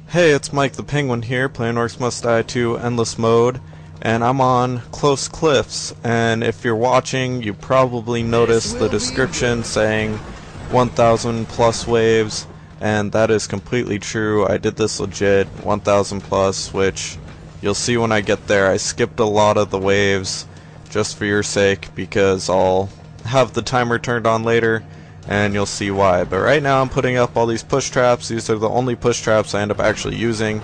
Hey, it's Mike the Penguin here, playing Orcs Must Die 2 Endless Mode, and I'm on Close Cliffs, and if you're watching, you probably noticed the description saying 1,000 plus waves, and that is completely true. I did this legit, 1,000 plus, which you'll see when I get there. I skipped a lot of the waves just for your sake, because I'll have the timer turned on later, and you'll see why. But right now I'm putting up all these push traps. These are the only push traps I end up actually using,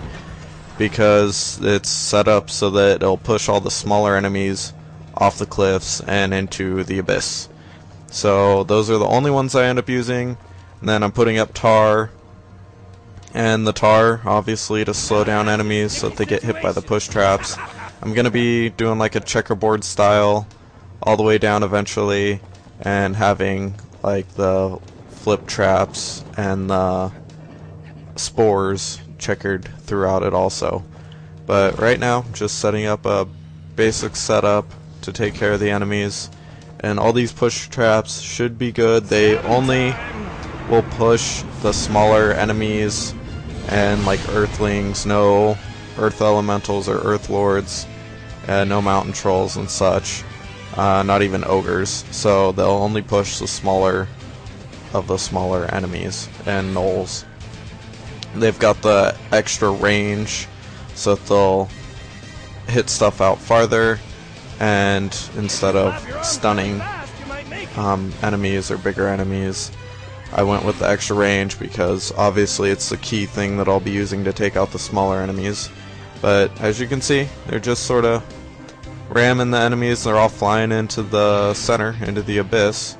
because it's set up so that it'll push all the smaller enemies off the cliffs and into the abyss. So those are the only ones I end up using. And then I'm putting up tar, and the tar obviously to slow down enemies so that they get hit by the push traps. I'm gonna be doing like a checkerboard style all the way down eventually, and having like the flip traps and the spores checkered throughout it also. But right now, just setting up a basic setup to take care of the enemies, and all these push traps should be good. They only will push the smaller enemies and like earthlings, no earth elementals or earth lords, no mountain trolls and such. Not even ogres, so they'll only push the smaller of the smaller enemies and gnolls. They've got the extra range, so that they'll hit stuff out farther, and instead of stunning enemies or bigger enemies, I went with the extra range because obviously it's the key thing that I'll be using to take out the smaller enemies. But as you can see, they're just sort of ramming the enemies. They're all flying into the center, into the abyss.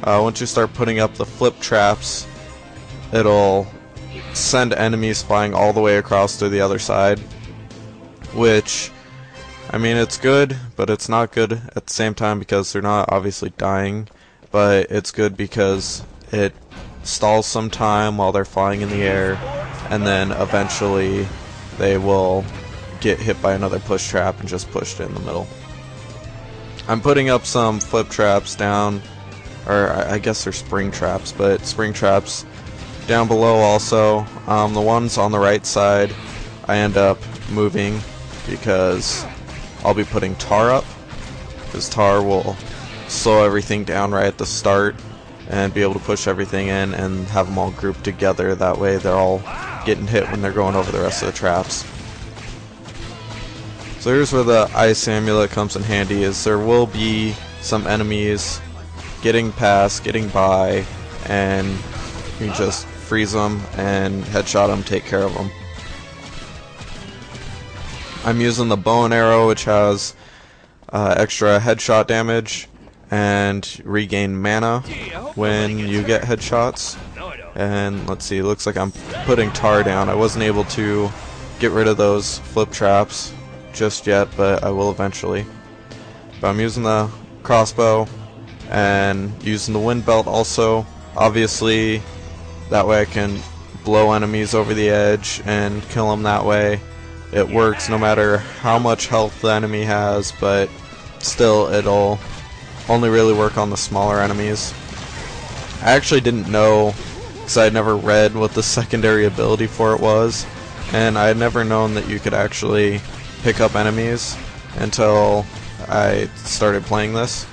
Once you start putting up the flip traps, it'll send enemies flying all the way across to the other side, which, I mean, it's good, but it's not good at the same time because they're not obviously dying, but it's good because it stalls some time while they're flying in the air, and then eventually they will get hit by another push trap and just pushed in the middle. I'm putting up some flip traps down, or I guess they're spring traps, but spring traps down below also. The ones on the right side I end up moving because I'll be putting tar up, because tar will slow everything down right at the start and be able to push everything in and have them all grouped together. That way they're all getting hit when they're going over the rest of the traps. So here's where the ice amulet comes in handy, is there will be some enemies getting past, getting by, and you can just freeze them and headshot them, take care of them. I'm using the bow and arrow, which has extra headshot damage and regain mana when you get headshots. And let's see, it looks like I'm putting tar down. I wasn't able to get rid of those flip traps just yet, but I will eventually. But I'm using the crossbow and using the wind belt also. Obviously, that way I can blow enemies over the edge and kill them that way. It works no matter how much health the enemy has, but still it'll only really work on the smaller enemies. I actually didn't know, because I had never read what the secondary ability for it was, and I had never known that you could actually pick up enemies until I started playing this.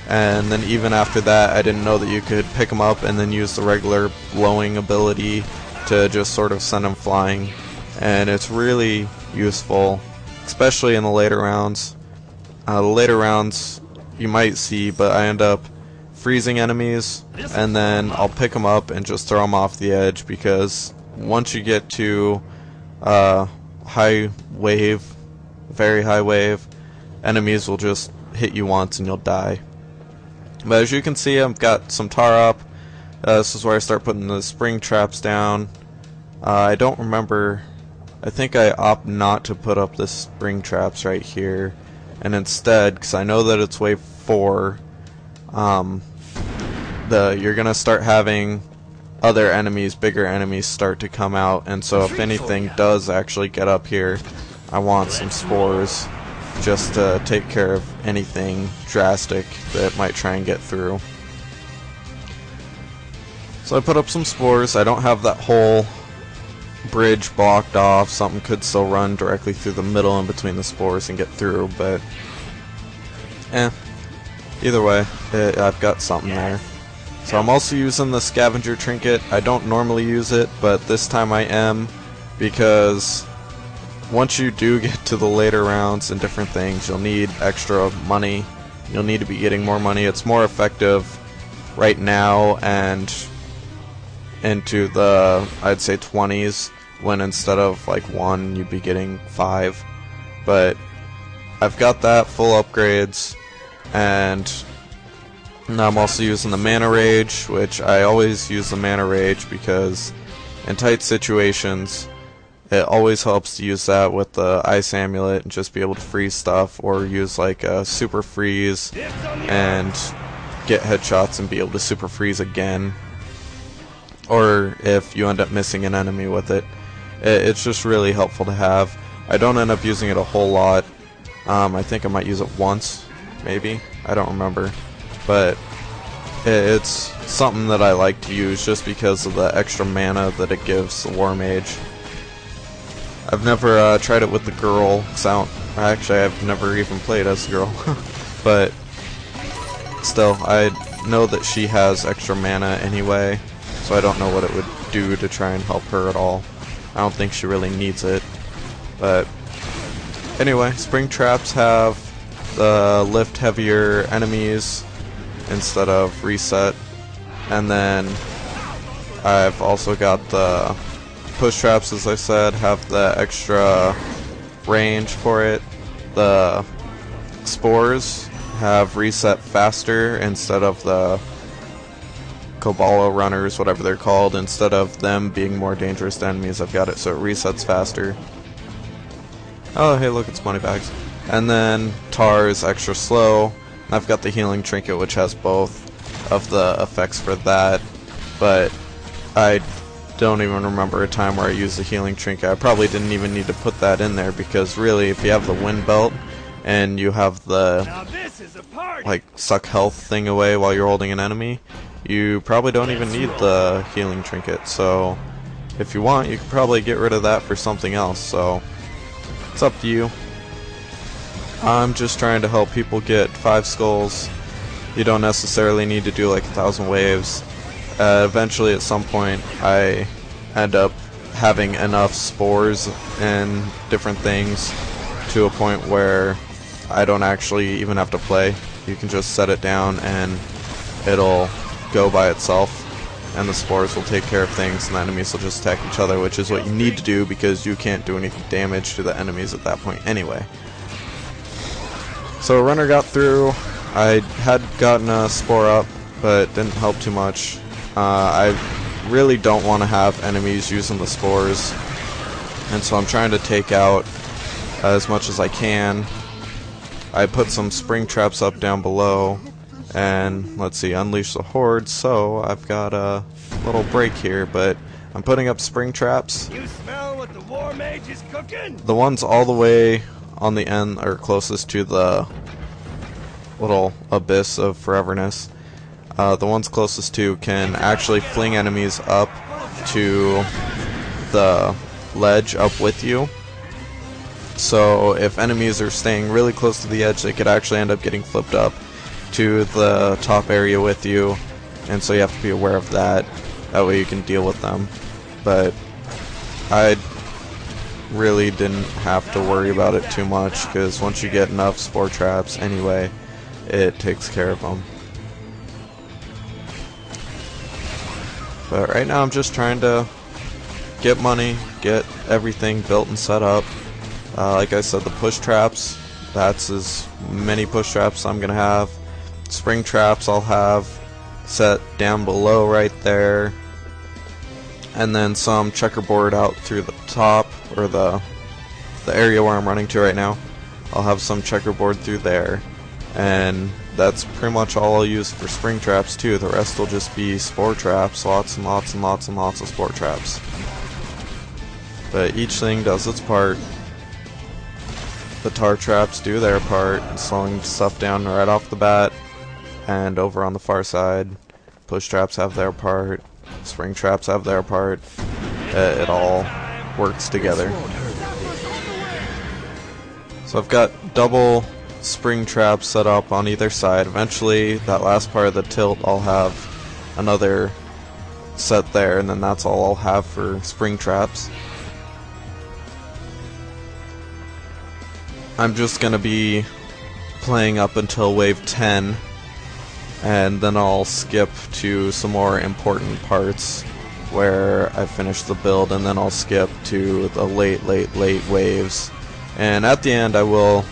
And then even after that, I didn't know that you could pick them up and then use the regular blowing ability to just sort of send them flying. And it's really useful, especially in the later rounds. The later rounds you might see, but I end up freezing enemies, and then I'll pick them up and just throw them off the edge, because once you get to high wave, very high wave, enemies will just hit you once and you'll die. But as you can see, I've got some tar up. This is where I start putting the spring traps down. I don't remember, I think I opt not to put up the spring traps right here, and instead, because I know that it's wave 4, you're gonna start having other enemies, bigger enemies, start to come out, and so if anything does actually get up here, I want some spores just to take care of anything drastic that might try and get through. So I put up some spores. I don't have that whole bridge blocked off, something could still run directly through the middle in between the spores and get through, but either way, I've got something there. So I'm also using the scavenger trinket. I don't normally use it, but this time I am, because once you do get to the later rounds and different things, you'll need extra money. You'll need to be getting more money. It's more effective right now and into the, I'd say, 20s, when instead of like 1 you'd be getting 5. But I've got that full upgrades, and now I'm also using the mana rage, which I always use the mana rage because in tight situations it always helps to use that with the ice amulet and just be able to freeze stuff, or use like a super freeze and get headshots and be able to super freeze again. Or if you end up missing an enemy with it, it's just really helpful to have. I don't end up using it a whole lot. I think I might use it once, maybe. I don't remember. But it's something that I like to use just because of the extra mana that it gives the War Mage. I've never tried it with the girl, actually I've never even played as a girl. But still, I know that she has extra mana anyway, so I don't know what it would do to try and help her at all. I don't think she really needs it. But anyway, spring traps have the lift heavier enemies instead of reset, and then I've also got the push traps, as I said, have the extra range for it. The spores have reset faster instead of the Cobalo runners, whatever they're called. Instead of them being more dangerous to enemies, I've got it so it resets faster. Oh, hey, look, it's money bags. And then Tar is extra slow. I've got the healing trinket, which has both of the effects for that, but I don't even remember a time where I used the healing trinket. I probably didn't even need to put that in there, because really, if you have the wind belt and you have the like suck health thing away while you're holding an enemy, you probably don't even need the healing trinket. So if you want, you could probably get rid of that for something else. So it's up to you. I'm just trying to help people get 5 skulls. You don't necessarily need to do like 1,000 waves. Eventually, at some point, I end up having enough spores and different things to a point where I don't actually even have to play. You can just set it down and it'll go by itself, and the spores will take care of things, and the enemies will just attack each other, which is what you need to do because you can't do any damage to the enemies at that point anyway. So a runner got through. I had gotten a spore up, but it didn't help too much. I really don't want to have enemies using the spores, and so I'm trying to take out as much as I can. I put some spring traps up down below, and let's see, unleash the horde. So I've got a little break here, but I'm putting up spring traps. You smell what the War Mage is cooking? The ones all the way on the end are closest to the little abyss of foreverness. The ones closest to can actually fling enemies up to the ledge up with you. So if enemies are staying really close to the edge, they could actually end up getting flipped up to the top area with you, and so you have to be aware of that. That way you can deal with them. But I really didn't have to worry about it too much, because once you get enough spore traps anyway, it takes care of them. But right now I'm just trying to get money, get everything built and set up. Like I said, the push traps, that's as many push traps I'm gonna have. Spring traps I'll have set down below right there, and then some checkerboard out through the top, or the area where I'm running to right now. I'll have some checkerboard through there, and that's pretty much all I'll use for spring traps too. The rest will just be spore traps, lots and lots and lots and lots of spore traps. But each thing does its part. The tar traps do their part, slowing stuff down right off the bat, and over on the far side, push traps have their part, spring traps have their part. It all works together. So I've got double spring traps set up on either side. Eventually, that last part of the tilt, I'll have another set there, and then that's all I'll have for spring traps. I'm just gonna be playing up until wave 10, and then I'll skip to some more important parts where I finish the build, and then I'll skip to the late waves. And at the end I will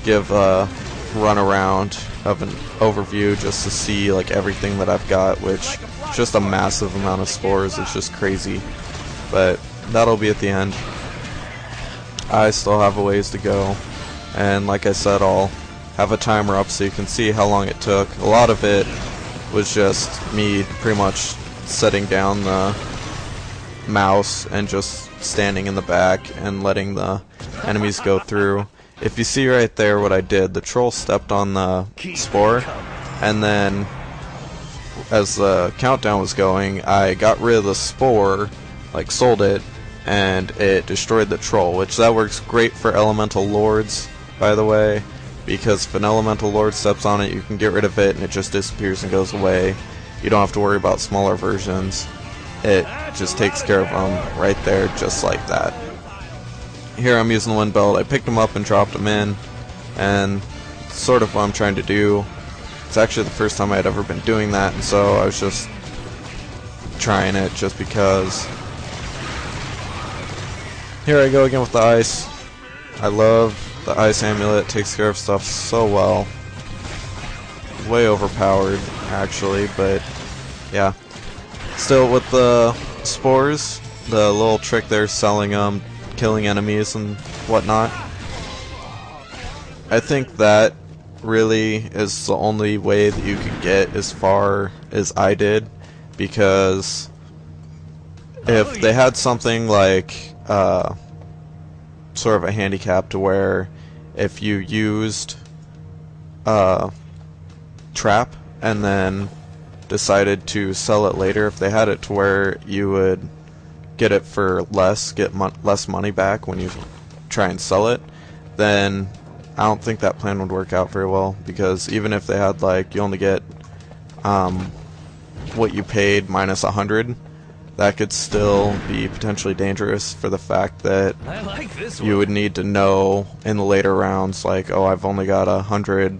give a run around of an overview just to see like everything that I've got, which is just a massive amount of spores. It's just crazy, but that'll be at the end. I still have a ways to go, and like I said, I'll have a timer up so you can see how long it took. A lot of it was just me pretty much setting down the mouse and just standing in the back and letting the enemies go through. If you see right there what I did, the troll stepped on the spore, and then as the countdown was going, I got rid of the spore, like sold it, and it destroyed the troll, which that works great for elemental lords, by the way, because if an elemental lord steps on it, you can get rid of it and it just disappears and goes away. You don't have to worry about smaller versions. It just takes care of them right there, just like that. Here I'm using the wind belt. I picked them up and dropped them in, and sort of what I'm trying to do. It's actually the first time I had ever been doing that, and so I was just trying it just because. Here I go again with the ice. I love the ice amulet. It takes care of stuff so well. Way overpowered, actually, but yeah. Still, with the spores, the little trick there, selling them, killing enemies and whatnot, I think that really is the only way that you could get as far as I did, because if they had something like sort of a handicap to where if you used trap and then decided to sell it later, if they had it to where you would get it for less money back when you try and sell it, then I don't think that plan would work out very well, because even if they had like you only get what you paid minus 100, that could still be potentially dangerous for the fact that you would need to know in the later rounds, like, oh, I've only got 100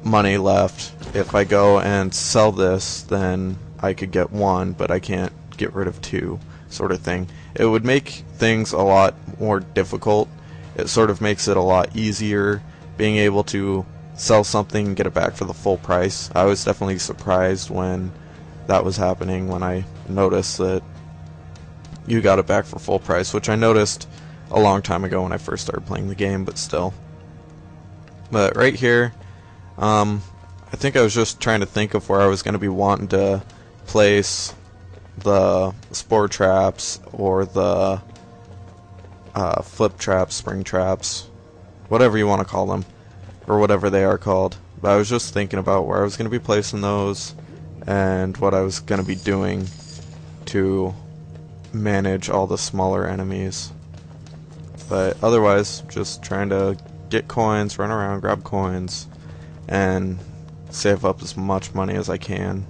money left. If I go and sell this, then I could get 1, but I can't get rid of 2, sort of thing. It would make things a lot more difficult. It sort of makes it a lot easier being able to sell something and get it back for the full price. I was definitely surprised when that was happening, when I noticed that you got it back for full price, which I noticed a long time ago when I first started playing the game, but still. But right here, I think I was just trying to think of where I was going to be wanting to place the spore traps or the flip traps, spring traps, whatever you want to call them, or whatever they are called. But I was just thinking about where I was going to be placing those and what I was going to be doing to manage all the smaller enemies. But otherwise, just trying to get coins, run around, grab coins, and save up as much money as I can.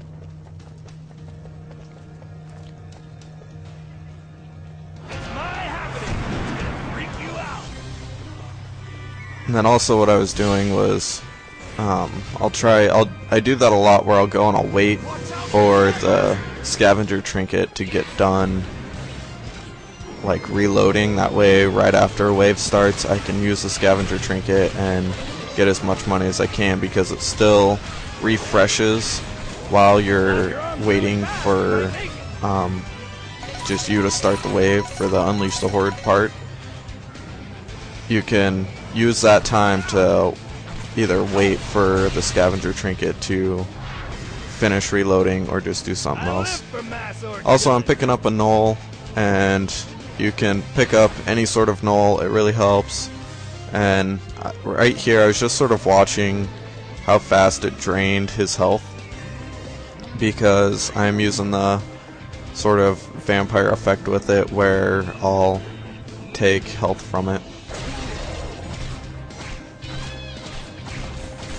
And then also what I was doing was, I do that a lot where I'll go and I'll wait for the scavenger trinket to get done, like reloading. That way, right after a wave starts, I can use the scavenger trinket and get as much money as I can, because it still refreshes while you're waiting for just you to start the wave for the Unleash the Horde part. You can use that time to either wait for the scavenger trinket to finish reloading or just do something else. Also, I'm picking up a null, and you can pick up any sort of null. It really helps. And right here, I was just sort of watching how fast it drained his health, because I'm using the sort of vampire effect with it where I'll take health from it.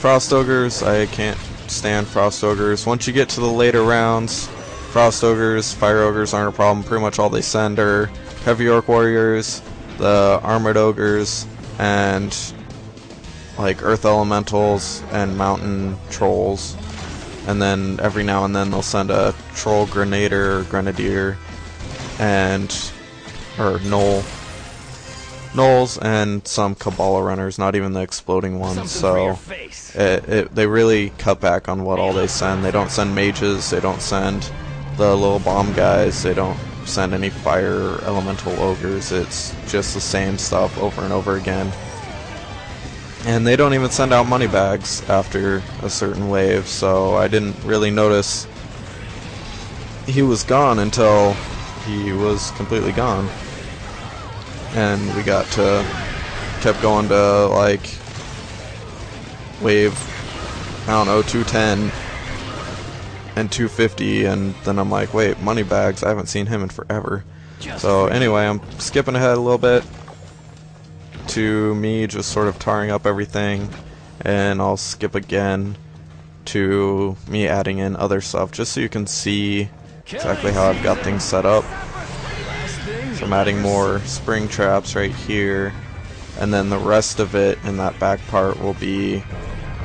Frost Ogres, I can't stand Frost Ogres. Once you get to the later rounds, Frost Ogres, Fire Ogres aren't a problem. Pretty much all they send are Heavy Orc Warriors, the Armored Ogres, and like Earth Elementals and Mountain Trolls. And then every now and then they'll send a Troll Grenader or Grenadier and Gnolls and some Kabbalah runners, not even the exploding ones. So they really cut back on what all they send. They don't send mages, they don't send the little bomb guys, they don't send any fire elemental ogres. It's just the same stuff over and over again. And they don't even send out money bags after a certain wave, so I didn't really notice he was gone until he was completely gone. And we kept going to like wave, I don't know, 210 and 250, and then I'm like, wait, money bags, I haven't seen him in forever. So anyway, I'm skipping ahead a little bit to me just sort of tarring up everything, and I'll skip again to me adding in other stuff just so you can see exactly how I've got things set up. So I'm adding more spring traps right here, and then the rest of it in that back part will be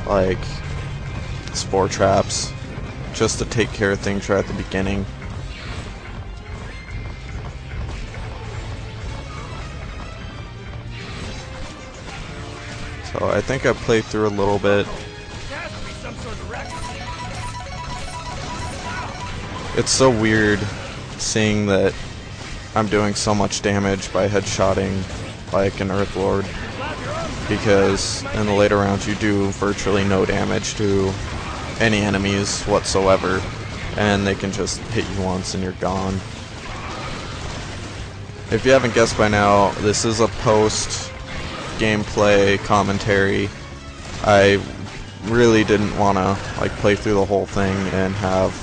like spore traps, just to take care of things right at the beginning. So I think I played through a little bit. It's so weird seeing that I'm doing so much damage by headshotting like an Earth Lord, because in the later rounds you do virtually no damage to any enemies whatsoever, and they can just hit you once and you're gone. If you haven't guessed by now, this is a post gameplay commentary. I really didn't want to like play through the whole thing and have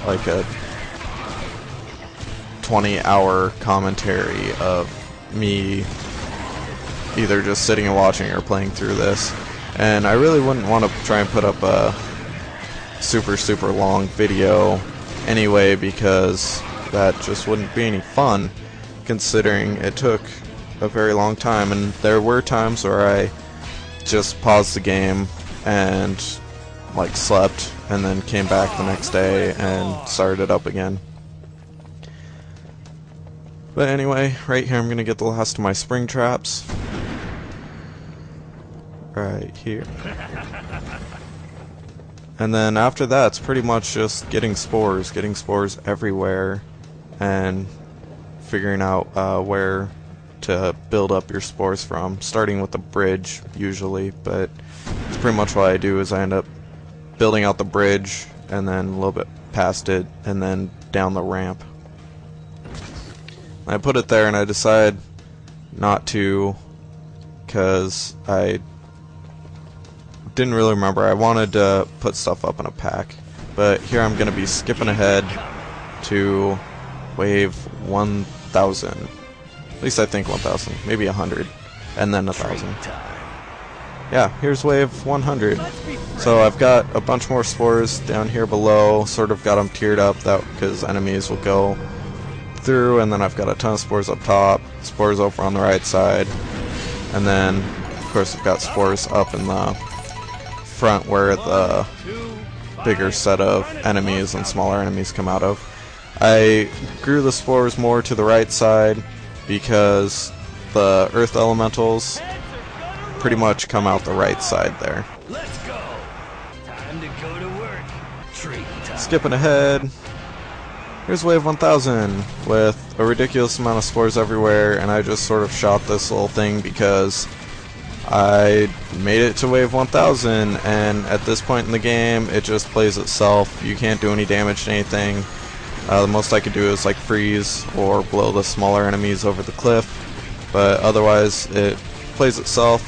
like a 20-hour commentary of me either just sitting and watching or playing through this. And I really wouldn't want to try and put up a super long video anyway, because that just wouldn't be any fun, considering it took a very long time. And there were times where I just paused the game and like slept and then came back the next day and started it up again. But anyway, right here I'm gonna get the last of my spring traps. Right here. And then after that, it's pretty much just getting spores everywhere, and figuring out where to build up your spores from, starting with the bridge usually, but it's pretty much what I do is I end up building out the bridge and then a little bit past it and then down the ramp. I put it there and I decide not to, because I didn't really remember. I wanted to put stuff up in a pack, but here I'm going to be skipping ahead to wave 1000. At least I think 1000, maybe 100, and then 1000. Yeah, here's wave 100. So I've got a bunch more spores down here below, sort of got them tiered up because enemies will go through, and then I've got a ton of spores up top, spores over on the right side, and then of course I've got spores up in the front where the bigger set of enemies and smaller enemies come out of. I grew the spores more to the right side because the earth elementals pretty much come out the right side there. Let's go. Time to go to work. Treat time. Skipping ahead, here's wave 1000 with a ridiculous amount of spores everywhere, and I just sort of shot this little thing because I made it to wave 1000, and at this point in the game it just plays itself. You can't do any damage to anything. The most I could do is like freeze or blow the smaller enemies over the cliff, but otherwise it plays itself.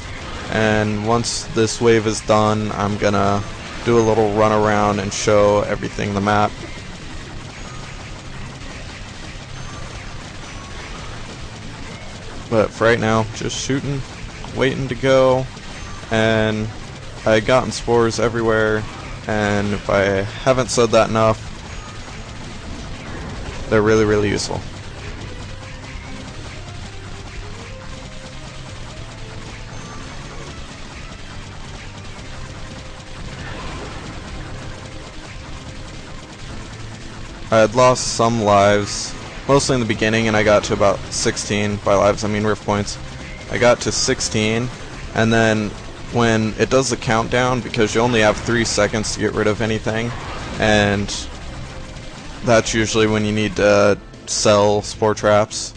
And once this wave is done, I'm gonna do a little run around and show everything in the map. But for right now, just shooting, waiting to go, and I had gotten spores everywhere, and if I haven't said that enough, they're really, really useful. I had lost some lives, mostly in the beginning, and I got to about 16. By lives, I mean rift points. I got to 16, and then when it does the countdown, because you only have 3 seconds to get rid of anything, and that's usually when you need to sell spore traps,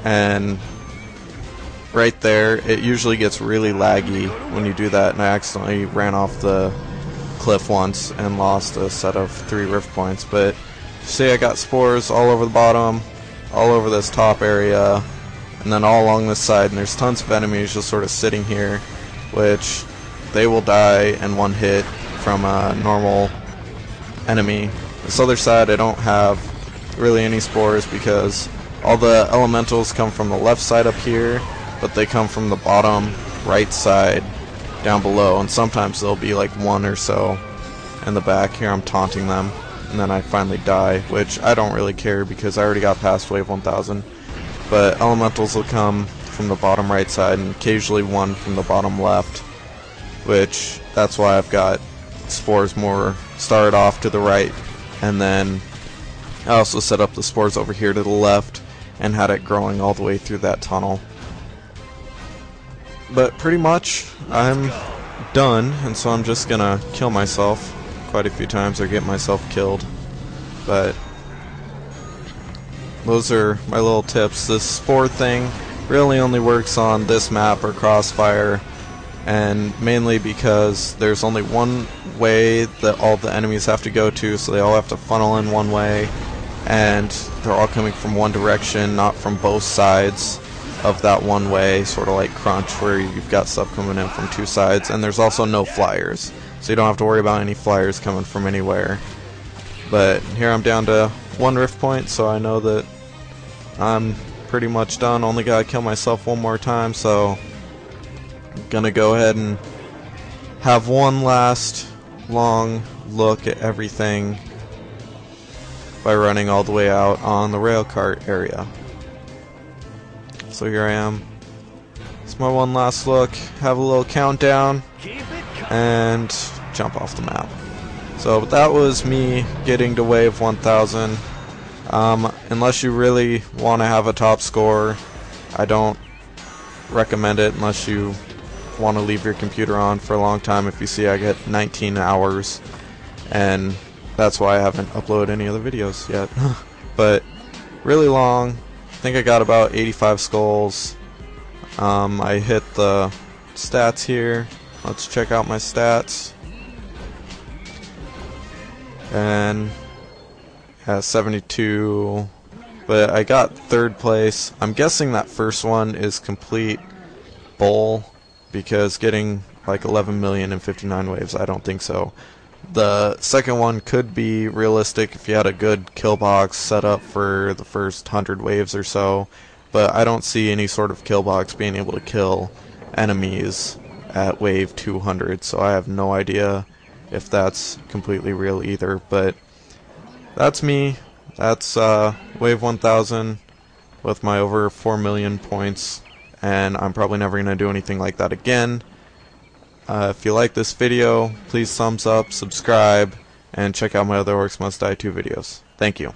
and right there, it usually gets really laggy when you do that, and I accidentally ran off the cliff once and lost a set of 3 rift points. But see, I got spores all over the bottom, all over this top area, and then all along this side, and there's tons of enemies just sort of sitting here, which they will die in one hit from a normal enemy. This other side I don't have really any spores because all the elementals come from the left side up here, but they come from the bottom right side down below, and sometimes there'll be like one or so in the back. Here I'm taunting them, and then I finally die, which I don't really care because I already got past wave 1000. But elementals will come from the bottom right side and occasionally one from the bottom left, which that's why I've got spores more started off to the right, and then I also set up the spores over here to the left and had it growing all the way through that tunnel. But pretty much I'm done, and so I'm just gonna kill myself quite a few times or get myself killed. But those are my little tips. This spore thing really only works on this map or Crossfire, and mainly because there's only one way that all the enemies have to go to, so they all have to funnel in one way, and they're all coming from one direction, not from both sides of that one way, sort of like Crunch, where you've got stuff coming in from 2 sides. And there's also no flyers, so you don't have to worry about any flyers coming from anywhere. But here I'm down to 1 rift point, so I know that I'm pretty much done. Only gotta kill myself one more time, so I'm gonna go ahead and have one last long look at everything by running all the way out on the rail cart area. So here I am. It's my one last look, have a little countdown, and jump off the map. So that was me getting to wave 1000. Unless you really want to have a top score, I don't recommend it unless you want to leave your computer on for a long time. If you see, I get 19 hours, and that's why I haven't uploaded any other videos yet. But really long. I think I got about 85 skulls. I hit the stats here. Let's check out my stats. And 72, but I got 3rd place. I'm guessing that first one is complete bull, because getting like 11,059,000 waves, I don't think so. The second one could be realistic if you had a good kill box set up for the first 100 waves or so, but I don't see any sort of kill box being able to kill enemies at wave 200, so I have no idea if that's completely real either. But that's me. That's wave 1000 with my over 4 million points, and I'm probably never going to do anything like that again. If you like this video, please thumbs up, subscribe, and check out my other Orcs Must Die 2 videos. Thank you.